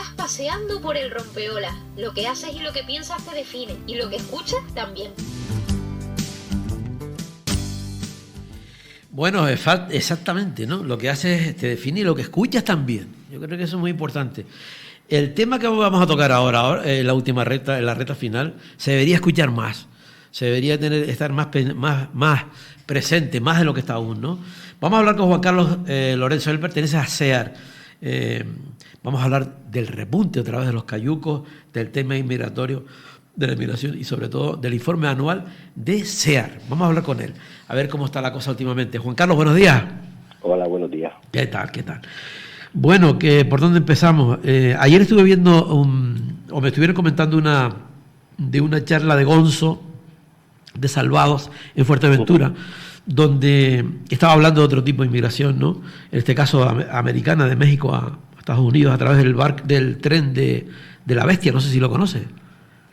Estás paseando por el rompeolas. Lo que haces y lo que piensas te define, y lo que escuchas también. Bueno, exactamente, ¿no? Lo que haces te define y lo que escuchas también. Yo creo que eso es muy importante. El tema que vamos a tocar ahora en la última recta, en la recta final, se debería escuchar más. Se debería estar más presente, más de lo que está aún, ¿no? Vamos a hablar con Juan Carlos Lorenzo. Él pertenece a SEAR. Vamos a hablar del repunte otra vez de los cayucos, del tema inmigratorio, de la inmigración y sobre todo del informe anual de SEAR. Vamos a hablar con él, a ver cómo está la cosa últimamente. Juan Carlos, buenos días. Hola, buenos días. ¿Qué tal? Bueno, ¿por dónde empezamos? Ayer estuve viendo, o me estuvieron comentando de una charla de Gonzo, de Salvados, en Fuerteventura, donde estaba hablando de otro tipo de inmigración, ¿no? En este caso americana, de México a Estados Unidos, a través del tren de la Bestia, no sé si lo conoce.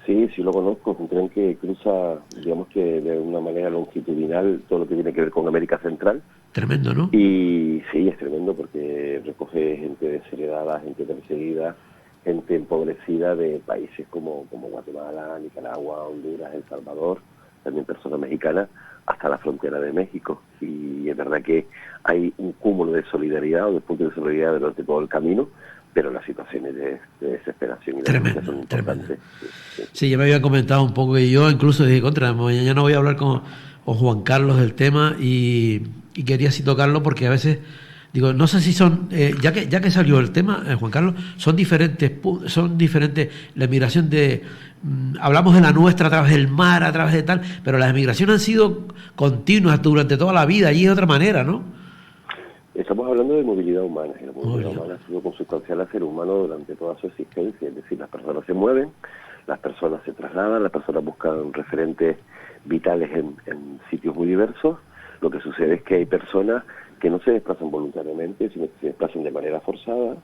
Sí lo conozco, es un tren que cruza, digamos que de una manera longitudinal, todo lo que tiene que ver con América Central. Tremendo, ¿no? Y sí, es tremendo porque recoge gente desheredada, gente perseguida, gente empobrecida de países como Guatemala, Nicaragua, Honduras, El Salvador, también personas mexicanas, hasta la frontera de México. Y es verdad que hay un cúmulo de solidaridad o de puntos de solidaridad durante todo el camino, pero las situaciones de desesperación y tremendo, son importantes. Sí, ya me había comentado un poco y yo incluso dije, mañana voy a hablar con Juan Carlos del tema y quería así tocarlo porque a veces digo, no sé si son, ya que salió el tema, Juan Carlos, son diferentes la emigración hablamos de la nuestra a través del mar, a través de tal, pero las emigraciones han sido continuas durante toda la vida, allí de otra manera, ¿no? Estamos hablando de movilidad humana, y la movilidad humana ha sido consustancial al ser humano durante toda su existencia, es decir, las personas se mueven, las personas se trasladan, las personas buscan referentes vitales en sitios muy diversos. Lo que sucede es que hay personas que no se desplazan voluntariamente, sino que se desplazan de manera forzada,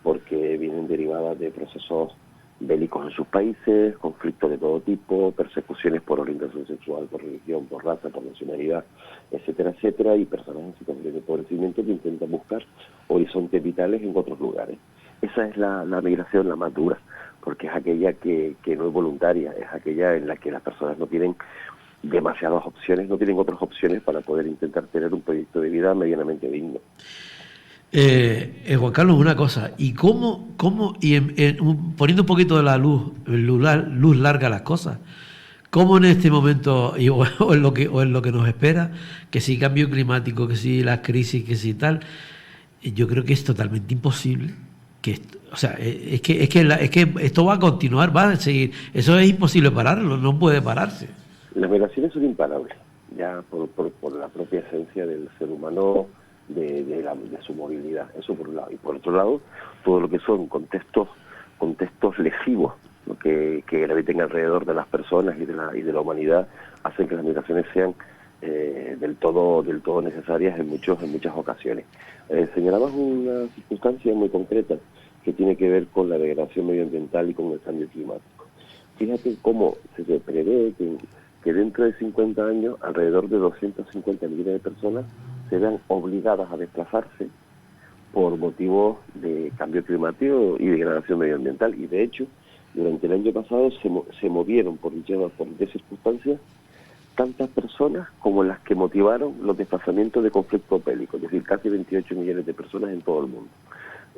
porque vienen derivadas de procesos bélicos en sus países, conflictos de todo tipo, persecuciones por orientación sexual, por religión, por raza, por nacionalidad, etcétera, etcétera, y personas en situación de empobrecimiento que intentan buscar horizontes vitales en otros lugares. Esa es la migración la más dura, porque es aquella que no es voluntaria, es aquella en la que las personas no tienen demasiadas opciones, no tienen otras opciones para poder intentar tener un proyecto de vida medianamente digno. Juan Carlos, una cosa, ¿y cómo poniendo un poquito de la luz larga a las cosas, cómo en este momento, o en lo que nos espera, que si cambio climático, que si las crisis, que si tal, yo creo que es totalmente imposible, es que esto va a continuar, va a seguir, eso es imposible pararlo, no puede pararse. Las migraciones son imparables, ya por la propia esencia del ser humano, de su movilidad, eso por un lado. Y por otro lado, todo lo que son contextos lesivos, ¿no? que graviten alrededor de las personas y de la humanidad, hacen que las migraciones sean del todo necesarias en muchas ocasiones. Señalabas una circunstancia muy concreta que tiene que ver con la degradación medioambiental y con el cambio climático. Fíjate cómo se prevé que dentro de 50 años alrededor de 250 millones de personas se vean obligadas a desplazarse por motivos de cambio climático y degradación medioambiental. Y de hecho, durante el año pasado se movieron por circunstancias tantas personas como las que motivaron los desplazamientos de conflictos bélicos, es decir, casi 28 millones de personas en todo el mundo.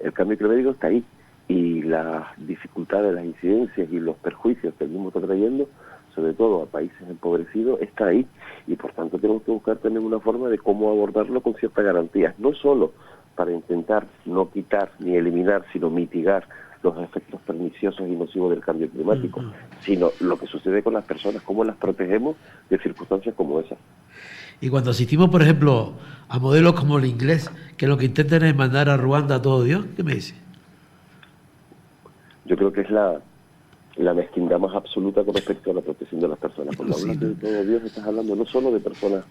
El cambio climático está ahí y las dificultades, las incidencias y los perjuicios que el mismo está trayendo, sobre todo a países empobrecidos, está ahí, y por tanto tenemos que buscar también una forma de cómo abordarlo con ciertas garantías, no solo para intentar no quitar ni eliminar, sino mitigar los efectos perniciosos y nocivos del cambio climático, sino lo que sucede con las personas, cómo las protegemos de circunstancias como esas. Y cuando asistimos, por ejemplo, a modelos como el inglés, que lo que intentan es mandar a Ruanda a todo Dios, ¿qué me dice? Yo creo que es la mezquindad más absoluta con respecto a la protección de las personas. Cuando hablas de todo Dios, estás hablando no solo de personas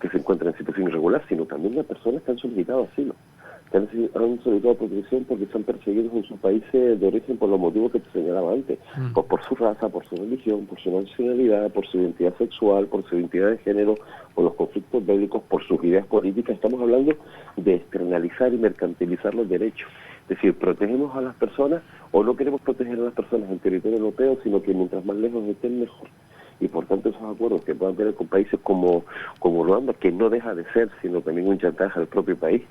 que se encuentran en situación irregular, sino también de personas que han solicitado asilo, que han solicitado protección porque están perseguidos en sus países de origen por los motivos que te señalaba antes, por su raza, por su religión, por su nacionalidad, por su identidad sexual, por su identidad de género, por los conflictos bélicos, por sus ideas políticas. Estamos hablando de externalizar y mercantilizar los derechos. Es decir, protegemos a las personas o no queremos proteger a las personas en territorio europeo, sino que mientras más lejos estén, mejor. Y por tanto esos acuerdos que puedan tener con países como Ruanda, que no deja de ser, sino también un chantaje al propio país,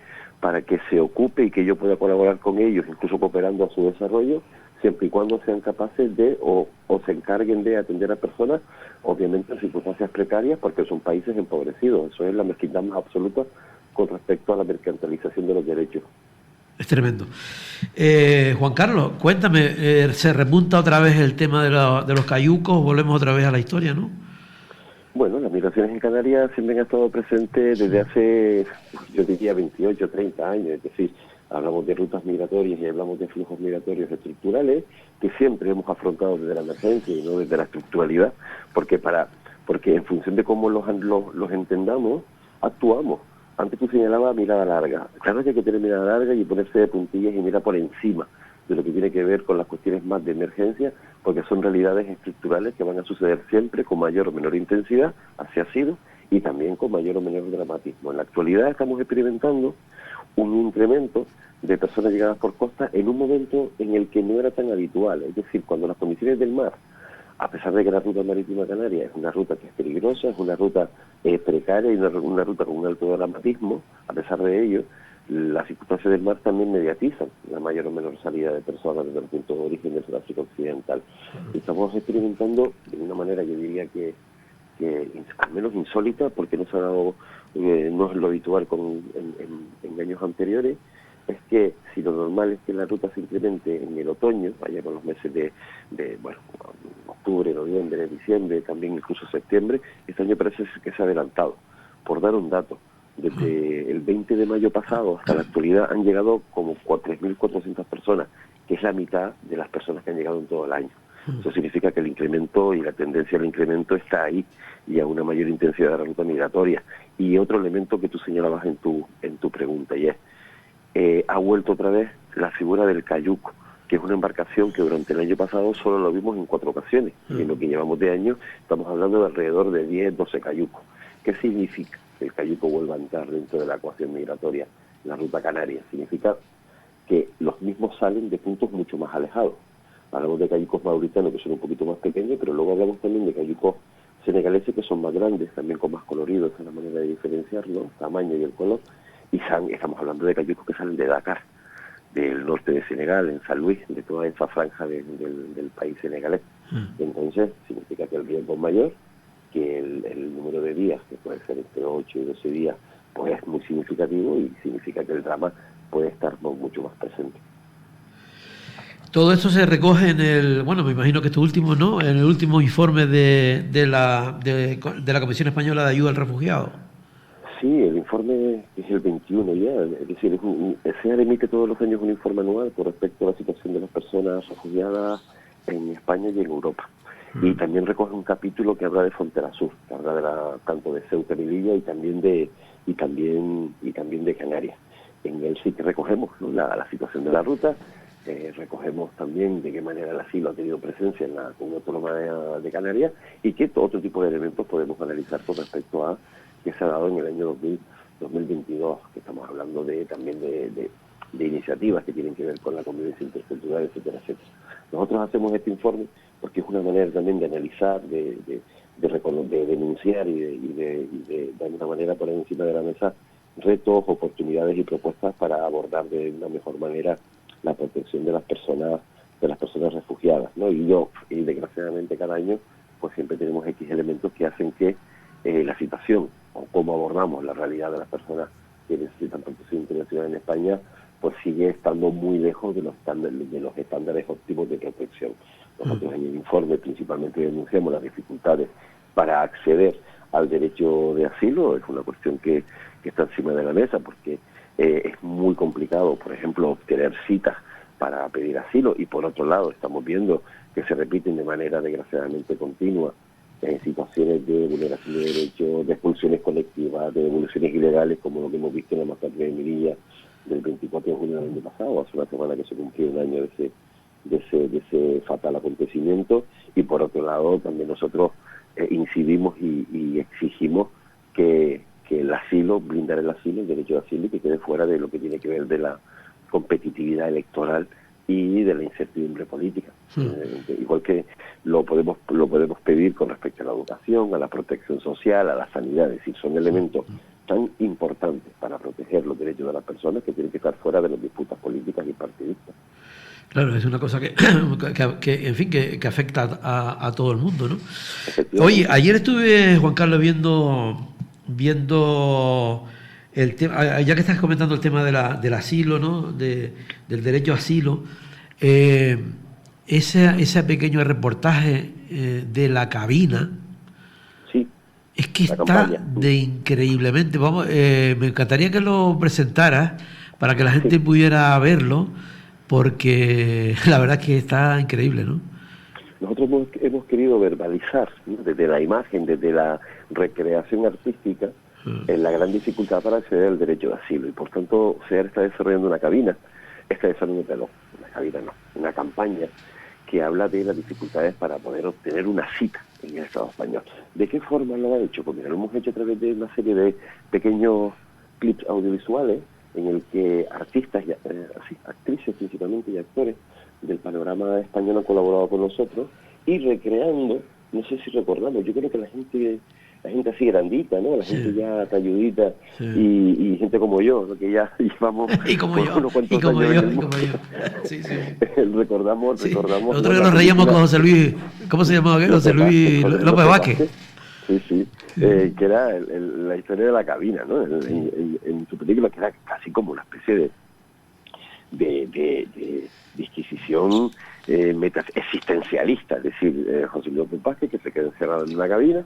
para que se ocupe y que yo pueda colaborar con ellos, incluso cooperando a su desarrollo, siempre y cuando sean capaces de o se encarguen de atender a personas, obviamente en circunstancias precarias, porque son países empobrecidos. Eso es la mezquindad más absoluta con respecto a la mercantilización de los derechos. Es tremendo. Juan Carlos, cuéntame, ¿se remonta otra vez el tema de los cayucos? Volvemos otra vez a la historia, ¿no? Bueno, las migraciones en Canarias siempre han estado presentes desde hace, yo diría, 28, 30 años. Es decir, hablamos de rutas migratorias y hablamos de flujos migratorios estructurales que siempre hemos afrontado desde la emergencia y no desde la estructuralidad, porque en función de cómo los entendamos, actuamos. Antes tú señalabas mirada larga. Claro que hay que tener mirada larga y ponerse de puntillas y mirar por encima de lo que tiene que ver con las cuestiones más de emergencia, porque son realidades estructurales que van a suceder siempre con mayor o menor intensidad, así ha sido, y también con mayor o menor dramatismo. En la actualidad estamos experimentando un incremento de personas llegadas por costa en un momento en el que no era tan habitual, es decir, cuando las condiciones del mar, a pesar de que la ruta marítima canaria es una ruta que es peligrosa, es una ruta precaria y una ruta con un alto dramatismo, a pesar de ello, las circunstancias del mar también mediatizan la mayor o menor salida de personas desde el punto de origen del Sudáfrica Occidental. Estamos experimentando de una manera, yo diría que al menos insólita, porque no se ha dado, no es lo habitual en años anteriores, es que si lo normal es que la ruta se incremente en el otoño, allá con los meses de octubre, noviembre, diciembre, también incluso septiembre, este año parece que se ha adelantado. Por dar un dato, desde el 20 de mayo pasado hasta la actualidad han llegado como 4.400 personas, que es la mitad de las personas que han llegado en todo el año. Eso significa que el incremento y la tendencia al incremento está ahí y a una mayor intensidad de la ruta migratoria. Y otro elemento que tú señalabas en tu pregunta, y es ha vuelto otra vez la figura del cayuco, que es una embarcación que durante el año pasado solo lo vimos en 4 ocasiones. Y en lo que llevamos de año estamos hablando de alrededor de 10, 12 cayucos. ¿Qué significa que el cayuco vuelva a entrar dentro de la ecuación migratoria, la ruta canaria? Significa que los mismos salen de puntos mucho más alejados. Hablamos de cayucos mauritanos que son un poquito más pequeños, pero luego hablamos también de cayucos senegaleses que son más grandes, también con más coloridos, es la manera de diferenciarlo, el tamaño y el color. Y estamos hablando de cayucos que salen de Dakar, del norte de Senegal, en San Luis, de toda esa franja del país senegalés. Entonces, significa que el riesgo es mayor, que el número de días, que puede ser entre 8 y 12 días, pues es muy significativo y significa que el drama puede estar mucho más presente. Todo esto se recoge me imagino que último, ¿no? En el último informe de la Comisión Española de Ayuda al Refugiado. Sí, el informe es el 21 ya, es decir, SEAD emite todos los años un informe anual con respecto a la situación de las personas refugiadas en España y en Europa. Y también recoge un capítulo que habla de frontera sur, que habla tanto de Ceuta y Melilla y también de Canarias. En él sí que recogemos, ¿no?, la situación de la ruta, recogemos también de qué manera el asilo ha tenido presencia en la Comunidad Autónoma de Canarias y qué otro tipo de elementos podemos analizar con respecto a que se ha dado en el año 2022, que estamos hablando también de iniciativas que tienen que ver con la convivencia intercultural, etcétera, etcétera. Nosotros hacemos este informe porque es una manera también de analizar, de denunciar y de alguna manera poner encima de la mesa retos, oportunidades y propuestas para abordar de una mejor manera la protección de las personas refugiadas, ¿no? Y desgraciadamente cada año pues siempre tenemos X elementos que hacen que la situación o cómo abordamos la realidad de las personas que necesitan protección internacional en España pues sigue estando muy lejos de los estándares óptimos de protección. Nosotros en el informe principalmente denunciamos las dificultades para acceder al derecho de asilo. Es una cuestión que está encima de la mesa porque es muy complicado, por ejemplo, obtener citas para pedir asilo, y por otro lado estamos viendo que se repiten de manera desgraciadamente continua situaciones de vulneración de derechos, de expulsiones colectivas, de devoluciones ilegales, como lo que hemos visto en la masacre de Melilla del 24 de junio del año pasado. Hace una semana que se cumplió un año de ese fatal acontecimiento. Y por otro lado también nosotros incidimos y exigimos que el asilo, blindar el asilo, el derecho de asilo, y que quede fuera de lo que tiene que ver de competitividad electoral y de la incertidumbre política. Igual que lo podemos pedir con respecto a la educación, a la protección social, a la sanidad, es decir, son elementos tan importantes para proteger los derechos de las personas que tienen que estar fuera de las disputas políticas y partidistas. Claro, es una cosa que en fin, que afecta a todo el mundo, ¿no? Oye, ayer estuve, Juan Carlos, viendo el tema, ya que estás comentando el tema del asilo, ¿no? Del derecho a asilo, ese pequeño reportaje de la cabina, sí, es que está de increíblemente, me encantaría que lo presentaras para que la gente pudiera verlo, porque la verdad es que está increíble, ¿no? Nosotros hemos querido verbalizar, ¿no?, desde la imagen, desde la recreación artística, la gran dificultad para acceder al derecho de asilo, y por tanto SEAR está desarrollando una campaña que habla de las dificultades para poder obtener una cita en el Estado español. ¿De qué forma lo ha hecho? Pues mira, lo hemos hecho a través de una serie de pequeños clips audiovisuales en el que artistas, actrices principalmente y actores del panorama español han colaborado con nosotros y recreando, no sé si recordamos, yo creo que la gente así grandita, ¿no? La gente ya talludita y gente como yo, ¿no?, que ya llevamos unos cuantos años. Sí. Recordamos. Nosotros que nos reíamos con José Luis, ¿cómo se llamaba aquel? José Luis López Vázquez. Sí. Que era la historia de la cabina, ¿no? En su película, que era casi como una especie de disquisición existencialista, es decir, José Luis López Vázquez, que se queda encerrado en una cabina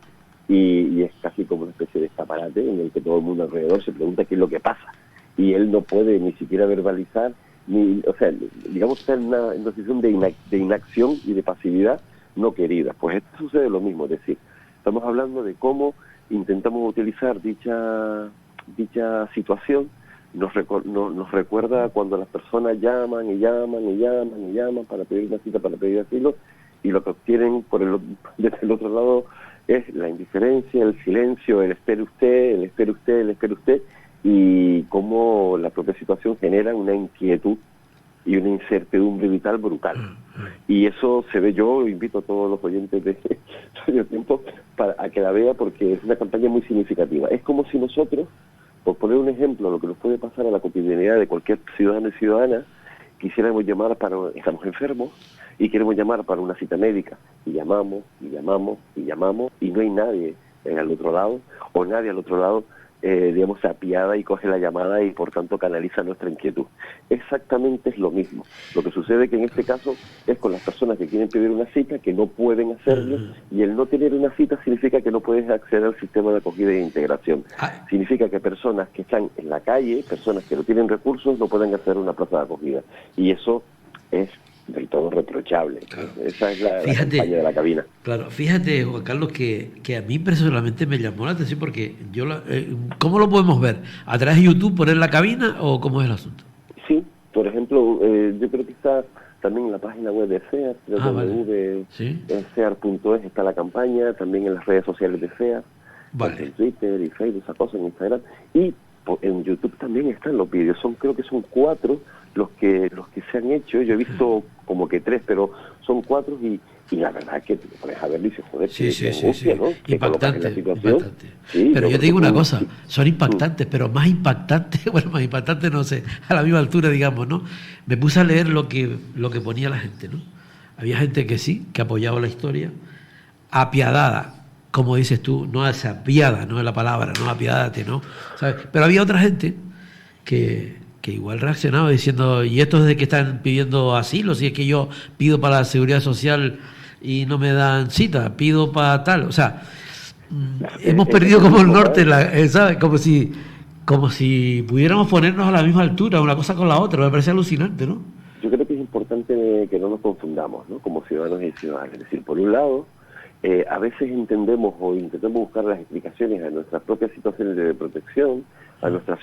y es casi como una especie de escaparate en el que todo el mundo alrededor se pregunta qué es lo que pasa, y él no puede ni siquiera verbalizar, digamos, está en una situación de inacción y de pasividad no querida. Pues esto sucede lo mismo, es decir, estamos hablando de cómo intentamos utilizar dicha situación. Nos recuerda cuando las personas llaman para pedir una cita, para pedir asilo, y lo que obtienen desde el otro lado es la indiferencia, el silencio, el espere usted, y cómo la propia situación genera una inquietud y una incertidumbre vital brutal. Y eso se ve, yo invito a todos los oyentes de Radio Tiempo a que la vea, porque es una campaña muy significativa. Es como si nosotros, por poner un ejemplo, lo que nos puede pasar a la cotidianidad de cualquier ciudadano y ciudadana, quisiéramos llamar estamos enfermos y queremos llamar para una cita médica, y llamamos, y no hay nadie al otro lado, o nadie al otro lado, digamos, se apiada y coge la llamada y por tanto canaliza nuestra inquietud. Exactamente es lo mismo. Lo que sucede que en este caso es con las personas que quieren pedir una cita, que no pueden hacerlo, y el no tener una cita significa que no puedes acceder al sistema de acogida e integración. Significa que personas que están en la calle, personas que no tienen recursos, no pueden acceder a una plaza de acogida. Y eso es del todo reprochable. Claro. Esa es la campaña de la cabina. Claro, fíjate, Juan Carlos, que a mí personalmente me llamó la atención, porque ¿cómo lo podemos ver? ¿A través de YouTube poner la cabina o cómo es el asunto? Sí, por ejemplo, yo creo que está también en la página web de SEAR, www.sear.es está la campaña, también en las redes sociales de SEAR, en Twitter y Facebook, esa cosa, en Instagram, y en YouTube también están los vídeos. Creo que son 4 los que se han hecho. Yo he visto como que 3, pero son 4 y la verdad es que te pones a verlo y dices, joder, angustia, ¿no? Impactante. Sí, pero yo te digo una cosa, son impactantes, pero más impactantes, no sé, a la misma altura, digamos, ¿no? Me puse a leer lo que ponía la gente, ¿no? Había gente que sí, que apoyaba la historia, apiadada, como dices tú, no desapiada, no es la palabra, no apiádate, ¿no? ¿Sabes? Pero había otra gente que igual reaccionaba diciendo, ¿y esto es de que están pidiendo asilo? Si es que yo pido para la seguridad social y no me dan cita, pido para tal, o sea, hemos perdido como el norte, ¿sabes? Como si pudiéramos ponernos a la misma altura, una cosa con la otra. Me parece alucinante, ¿no? Yo creo que es importante que no nos confundamos, ¿no?, como ciudadanos y ciudadanas. Es decir, por un lado, a veces entendemos o intentamos buscar las explicaciones a nuestras propias situaciones de protección, a nuestras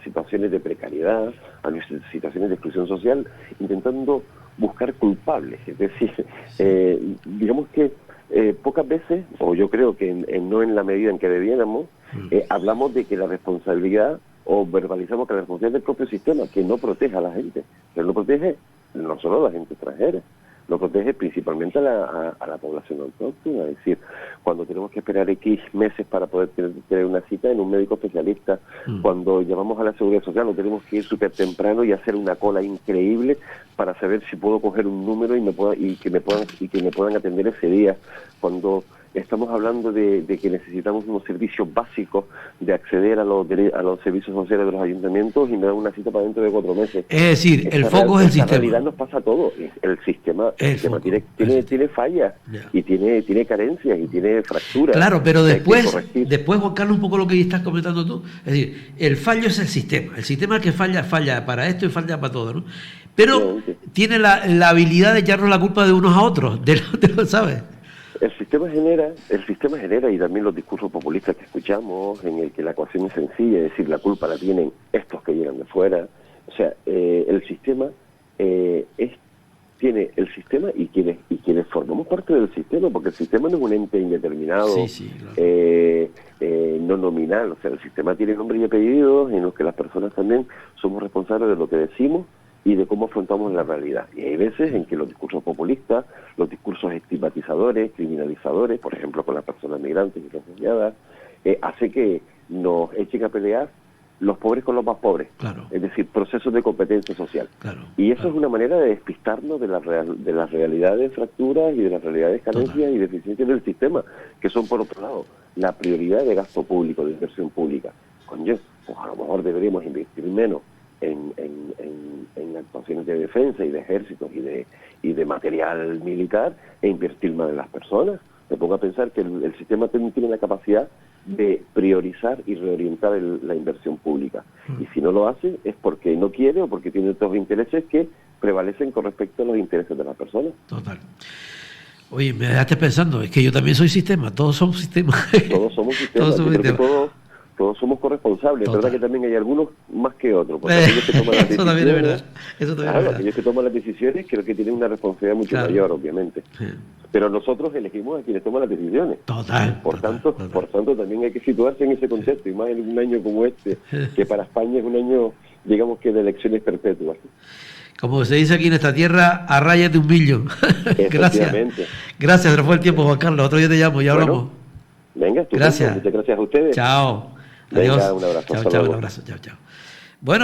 situaciones de precariedad, a nuestras situaciones de exclusión social, intentando buscar culpables. Es decir, digamos que pocas veces, o yo creo que no en la medida en que debiéramos, hablamos de que la responsabilidad o verbalizamos que la responsabilidad del propio sistema, que no protege a la gente, que no protege no solo a la gente extranjera, lo protege principalmente a la población autóctona. Es decir, cuando tenemos que esperar X meses para poder tener una cita en un médico especialista, cuando llamamos a la Seguridad Social, no tenemos que ir súper temprano y hacer una cola increíble para saber si puedo coger un número y que me puedan atender ese día, cuando estamos hablando de que necesitamos unos servicios básicos de acceder a los servicios sociales de los ayuntamientos y me dan una cita para dentro de 4 meses. Es decir, el foco es el sistema. En realidad nos pasa a todo. El sistema tiene fallas y tiene carencias y tiene fracturas. Claro, pero después, Juan Carlos, un poco lo que estás comentando tú, es decir, el fallo es el sistema. El sistema que falla para esto y falla para todo, ¿no? Pero tiene la habilidad de echarnos la culpa de unos a otros, ¿sabes? El sistema genera, y también los discursos populistas que escuchamos, en el que la ecuación es sencilla, es decir, la culpa la tienen estos que llegan de fuera. O sea, el sistema tiene el sistema y quienes formamos parte del sistema, porque el sistema no es un ente indeterminado, claro. No nominal. O sea, el sistema tiene nombre y apellidos en los que las personas también somos responsables de lo que decimos y de cómo afrontamos la realidad. Y hay veces en que los discursos populistas, los discursos estigmatizadores, criminalizadores, por ejemplo con las personas migrantes y refugiadas, hace que nos echen a pelear los pobres con los más pobres. Claro. Es decir, procesos de competencia social. Claro, y eso es una manera de despistarnos de las realidades fracturas y de las realidades carencias y deficiencias del sistema, que son, por otro lado, la prioridad de gasto público, de inversión pública. Coño, pues a lo mejor deberíamos invertir menos en actuaciones de defensa y de ejércitos y de material militar e invertir más en las personas. Me pongo a pensar que el sistema tiene la capacidad de priorizar y reorientar la inversión pública. Y si no lo hace es porque no quiere o porque tiene otros intereses que prevalecen con respecto a los intereses de las personas. Total. Oye, me dejaste pensando, es que yo también soy sistema, todos somos sistemas. Todos somos sistemas. Todos somos corresponsables. Es verdad que también hay algunos más que otros. Porque aquellos que toman las eso también es verdad. Eso también es verdad. Aquellos que toman las decisiones creo que tienen una responsabilidad mucho mayor, obviamente. Sí. Pero nosotros elegimos a quienes toman las decisiones. Total. Por tanto, también hay que situarse en ese contexto, y más en un año como este, que para España es un año, digamos que de elecciones perpetuas. Como se dice aquí en esta tierra, a rayas de un millón. Gracias. Gracias, se fue el tiempo, Juan Carlos. Otro día te llamo y hablamos. Venga, gracias. Muchas gracias a ustedes. Chao. Venga, adiós. Un abrazo. Chao, un abrazo. Chao.